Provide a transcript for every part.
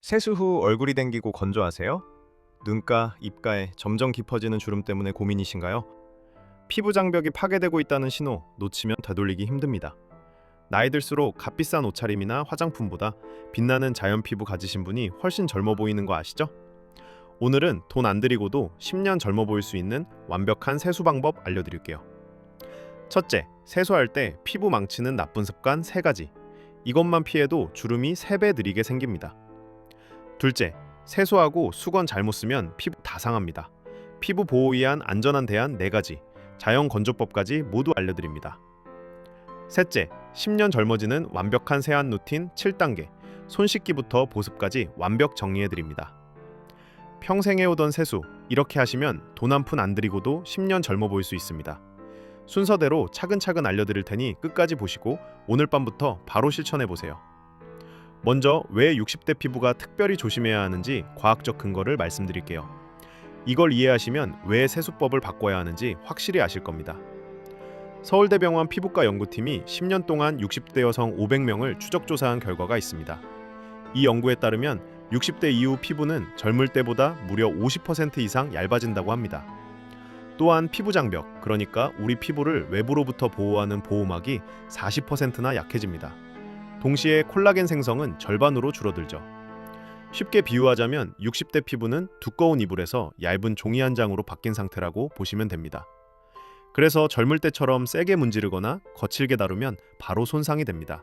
세수 후 얼굴이 땡기고 건조하세요? 눈가, 입가에 점점 깊어지는 주름 때문에 고민이신가요? 피부 장벽이 파괴되고 있다는 신호 놓치면 되돌리기 힘듭니다. 나이 들수록 값비싼 옷차림이나 화장품보다 빛나는 자연 피부 가지신 분이 훨씬 젊어 보이는 거 아시죠? 오늘은 돈 안 들이고도 10년 젊어 보일 수 있는 완벽한 세수 방법 알려드릴게요. 첫째, 세수할 때 피부 망치는 나쁜 습관 3가지. 이것만 피해도 주름이 3배 느리게 생깁니다. 둘째, 세수하고 수건 잘못 쓰면 피부 다 상합니다. 피부 보호 위한 안전한 대안 4가지, 자연 건조법까지 모두 알려드립니다. 셋째, 10년 젊어지는 완벽한 세안 루틴 7단계, 손 씻기부터 보습까지 완벽 정리해드립니다. 평생 해오던 세수, 이렇게 하시면 돈 한 푼 안 들이고도 10년 젊어 보일 수 있습니다. 순서대로 차근차근 알려드릴 테니 끝까지 보시고 오늘 밤부터 바로 실천해보세요. 먼저 왜 60대 피부가 특별히 조심해야 하는지 과학적 근거를 말씀드릴게요. 이걸 이해하시면 왜 세수법을 바꿔야 하는지 확실히 아실 겁니다. 서울대병원 피부과 연구팀이 10년 동안 60대 여성 500명을 추적 조사한 결과가 있습니다. 이 연구에 따르면 60대 이후 피부는 젊을 때보다 무려 50% 이상 얇아진다고 합니다. 또한 피부 장벽, 그러니까 우리 피부를 외부로부터 보호하는 보호막이 40%나 약해집니다. 동시에 콜라겐 생성은 절반으로 줄어들죠. 쉽게 비유하자면 60대 피부는 두꺼운 이불에서 얇은 종이 한 장으로 바뀐 상태라고 보시면 됩니다. 그래서 젊을 때처럼 세게 문지르거나 거칠게 다루면 바로 손상이 됩니다.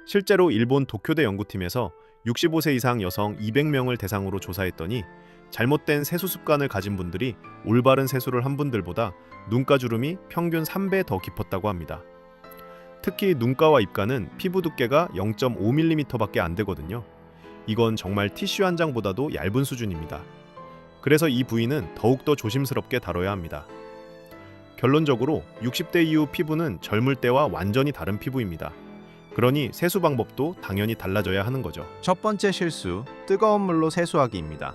실제로 일본 도쿄대 연구팀에서 65세 이상 여성 200명을 대상으로 조사했더니 잘못된 세수 습관을 가진 분들이 올바른 세수를 한 분들보다 눈가 주름이 평균 3배 더 깊었다고 합니다. 특히 눈가와 입가는 피부 두께가 0.5mm밖에 안 되거든요. 이건 정말 티슈 한 장보다도 얇은 수준입니다. 그래서 이 부위는 더욱더 조심스럽게 다뤄야 합니다. 결론적으로 60대 이후 피부는 젊을 때와 완전히 다른 피부입니다. 그러니 세수 방법도 당연히 달라져야 하는 거죠. 첫 번째 실수, 뜨거운 물로 세수하기입니다.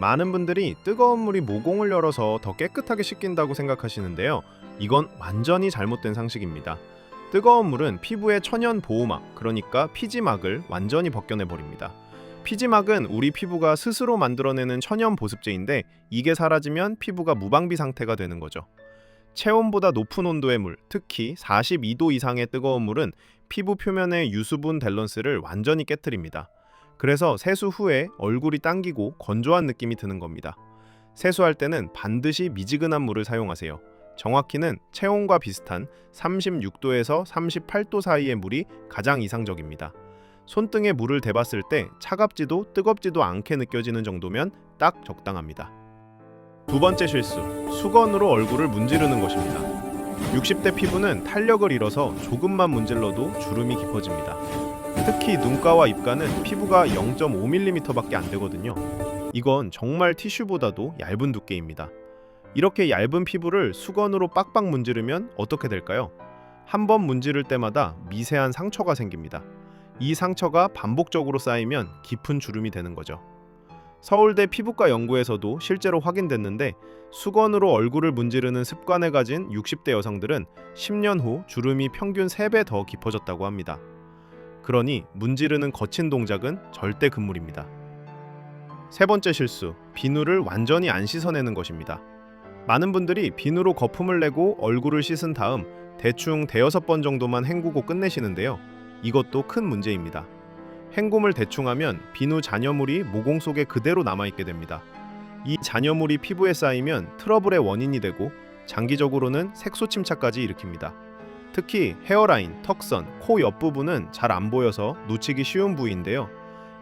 많은 분들이 뜨거운 물이 모공을 열어서 더 깨끗하게 씻긴다고 생각하시는데요. 이건 완전히 잘못된 상식입니다. 뜨거운 물은 피부의 천연 보호막, 그러니까 피지막을 완전히 벗겨내버립니다. 피지막은 우리 피부가 스스로 만들어내는 천연 보습제인데 이게 사라지면 피부가 무방비 상태가 되는 거죠. 체온보다 높은 온도의 물, 특히 42도 이상의 뜨거운 물은 피부 표면의 유수분 밸런스를 완전히 깨트립니다. 그래서 세수 후에 얼굴이 당기고 건조한 느낌이 드는 겁니다. 세수할 때는 반드시 미지근한 물을 사용하세요. 정확히는 체온과 비슷한 36도에서 38도 사이의 물이 가장 이상적입니다. 손등에 물을 대봤을 때 차갑지도 뜨겁지도 않게 느껴지는 정도면 딱 적당합니다. 두 번째 실수, 수건으로 얼굴을 문지르는 것입니다. 60대 피부는 탄력을 잃어서 조금만 문질러도 주름이 깊어집니다. 특히 눈가와 입가는 피부가 0.5mm밖에 안 되거든요. 이건 정말 티슈보다도 얇은 두께입니다. 이렇게 얇은 피부를 수건으로 빡빡 문지르면 어떻게 될까요? 한 번 문지를 때마다 미세한 상처가 생깁니다. 이 상처가 반복적으로 쌓이면 깊은 주름이 되는 거죠. 서울대 피부과 연구에서도 실제로 확인됐는데 수건으로 얼굴을 문지르는 습관을 가진 60대 여성들은 10년 후 주름이 평균 3배 더 깊어졌다고 합니다. 그러니 문지르는 거친 동작은 절대 금물입니다. 세 번째 실수, 비누를 완전히 안 씻어내는 것입니다. 많은 분들이 비누로 거품을 내고 얼굴을 씻은 다음 대충 대여섯 번 정도만 헹구고 끝내시는데요. 이것도 큰 문제입니다. 헹굼을 대충 하면 비누 잔여물이 모공 속에 그대로 남아있게 됩니다. 이 잔여물이 피부에 쌓이면 트러블의 원인이 되고 장기적으로는 색소 침착까지 일으킵니다. 특히 헤어라인, 턱선, 코 옆부분은 잘 안 보여서 놓치기 쉬운 부위인데요.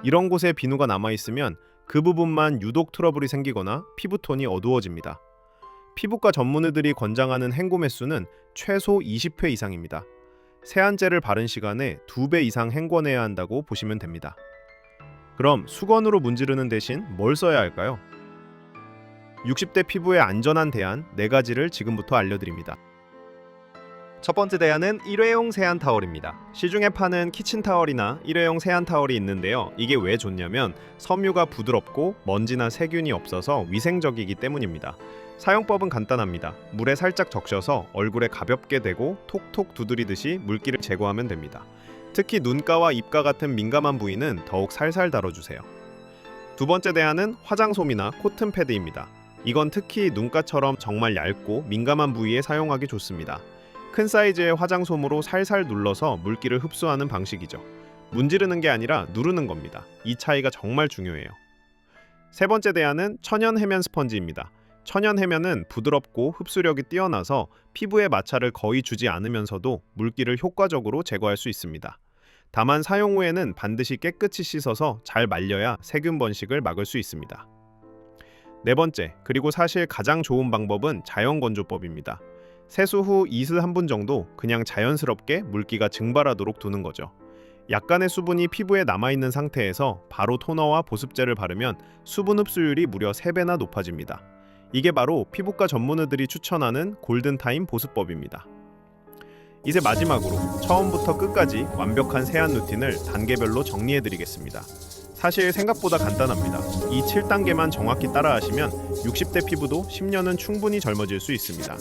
이런 곳에 비누가 남아있으면 그 부분만 유독 트러블이 생기거나 피부톤이 어두워집니다. 피부과 전문의들이 권장하는 헹굼 횟수는 최소 20회 이상입니다. 세안제를 바른 시간에 2배 이상 헹궈내야 한다고 보시면 됩니다. 그럼 수건으로 문지르는 대신 뭘 써야 할까요? 60대 피부에 안전한 대안 4가지를 지금부터 알려드립니다. 첫 번째 대안은 일회용 세안 타월입니다. 시중에 파는 키친타월이나 일회용 세안 타월이 있는데요. 이게 왜 좋냐면 섬유가 부드럽고 먼지나 세균이 없어서 위생적이기 때문입니다. 사용법은 간단합니다. 물에 살짝 적셔서 얼굴에 가볍게 대고 톡톡 두드리듯이 물기를 제거하면 됩니다. 특히 눈가와 입가 같은 민감한 부위는 더욱 살살 다뤄주세요. 두 번째 대안은 화장솜이나 코튼 패드입니다. 이건 특히 눈가처럼 정말 얇고 민감한 부위에 사용하기 좋습니다. 큰 사이즈의 화장솜으로 살살 눌러서 물기를 흡수하는 방식이죠. 문지르는 게 아니라 누르는 겁니다. 이 차이가 정말 중요해요. 세 번째 대안은 천연 해면 스펀지입니다. 천연 해면은 부드럽고 흡수력이 뛰어나서 피부에 마찰을 거의 주지 않으면서도 물기를 효과적으로 제거할 수 있습니다. 다만 사용 후에는 반드시 깨끗이 씻어서 잘 말려야 세균 번식을 막을 수 있습니다. 네 번째, 그리고 사실 가장 좋은 방법은 자연 건조법입니다. 세수 후 이슬 한 분 정도 그냥 자연스럽게 물기가 증발하도록 두는 거죠. 약간의 수분이 피부에 남아있는 상태에서 바로 토너와 보습제를 바르면 수분 흡수율이 무려 3배나 높아집니다. 이게 바로 피부과 전문의들이 추천하는 골든타임 보습법입니다. 이제 마지막으로 처음부터 끝까지 완벽한 세안 루틴을 단계별로 정리해드리겠습니다. 사실 생각보다 간단합니다. 이 7단계만 정확히 따라하시면 60대 피부도 10년은 충분히 젊어질 수 있습니다.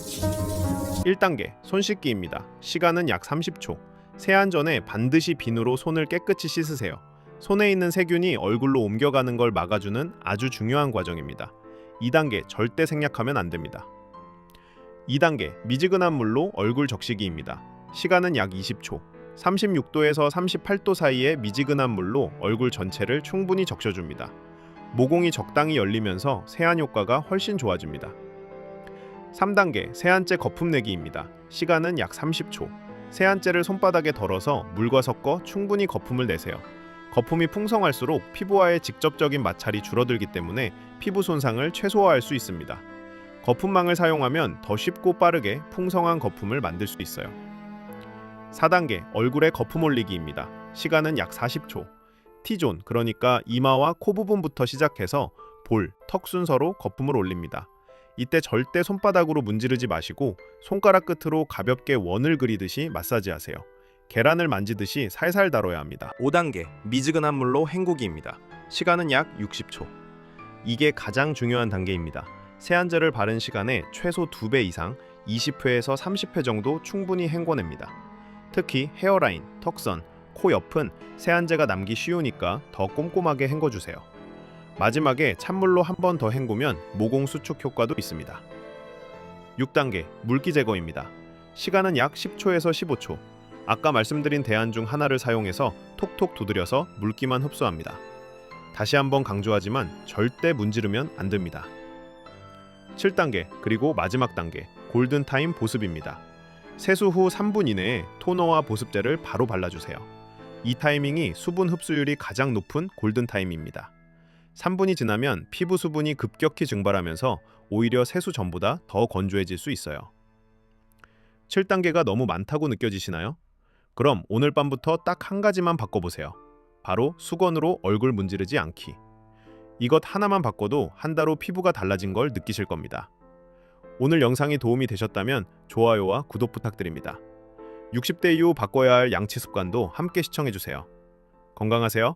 1단계, 손 씻기입니다. 시간은 약 30초. 세안 전에 반드시 비누로 손을 깨끗이 씻으세요. 손에 있는 세균이 얼굴로 옮겨가는 걸 막아주는 아주 중요한 과정입니다. 2단계, 절대 생략하면 안 됩니다. 2단계, 미지근한 물로 얼굴 적시기입니다. 시간은 약 20초. 36도에서 38도 사이의 미지근한 물로 얼굴 전체를 충분히 적셔줍니다. 모공이 적당히 열리면서 세안 효과가 훨씬 좋아집니다. 3단계, 세안제 거품 내기입니다. 시간은 약 30초. 세안제를 손바닥에 덜어서 물과 섞어 충분히 거품을 내세요. 거품이 풍성할수록 피부와의 직접적인 마찰이 줄어들기 때문에 피부 손상을 최소화할 수 있습니다. 거품망을 사용하면 더 쉽고 빠르게 풍성한 거품을 만들 수 있어요. 4단계, 얼굴에 거품 올리기입니다. 시간은 약 40초. T존, 그러니까 이마와 코 부분부터 시작해서 볼, 턱 순서로 거품을 올립니다. 이때 절대 손바닥으로 문지르지 마시고 손가락 끝으로 가볍게 원을 그리듯이 마사지하세요. 계란을 만지듯이 살살 다뤄야 합니다. 5단계, 미지근한 물로 헹구기입니다. 시간은 약 60초. 이게 가장 중요한 단계입니다. 세안제를 바른 시간에 최소 2배 이상 20회에서 30회 정도 충분히 헹궈냅니다. 특히 헤어라인, 턱선, 코 옆은 세안제가 남기 쉬우니까 더 꼼꼼하게 헹궈주세요. 마지막에 찬물로 한 번 더 헹구면 모공 수축 효과도 있습니다. 6단계, 물기 제거입니다. 시간은 약 10초에서 15초. 아까 말씀드린 대안 중 하나를 사용해서 톡톡 두드려서 물기만 흡수합니다. 다시 한번 강조하지만 절대 문지르면 안 됩니다. 7단계, 그리고 마지막 단계, 골든타임 보습입니다. 세수 후 3분 이내에 토너와 보습제를 바로 발라주세요. 이 타이밍이 수분 흡수율이 가장 높은 골든타임입니다. 3분이 지나면 피부 수분이 급격히 증발하면서 오히려 세수 전보다 더 건조해질 수 있어요. 7단계가 너무 많다고 느껴지시나요? 그럼 오늘 밤부터 딱 한 가지만 바꿔보세요. 바로 수건으로 얼굴 문지르지 않기. 이것 하나만 바꿔도 한 달 후 피부가 달라진 걸 느끼실 겁니다. 오늘 영상이 도움이 되셨다면 좋아요와 구독 부탁드립니다. 60대 이후 바꿔야 할 양치 습관도 함께 시청해주세요. 건강하세요.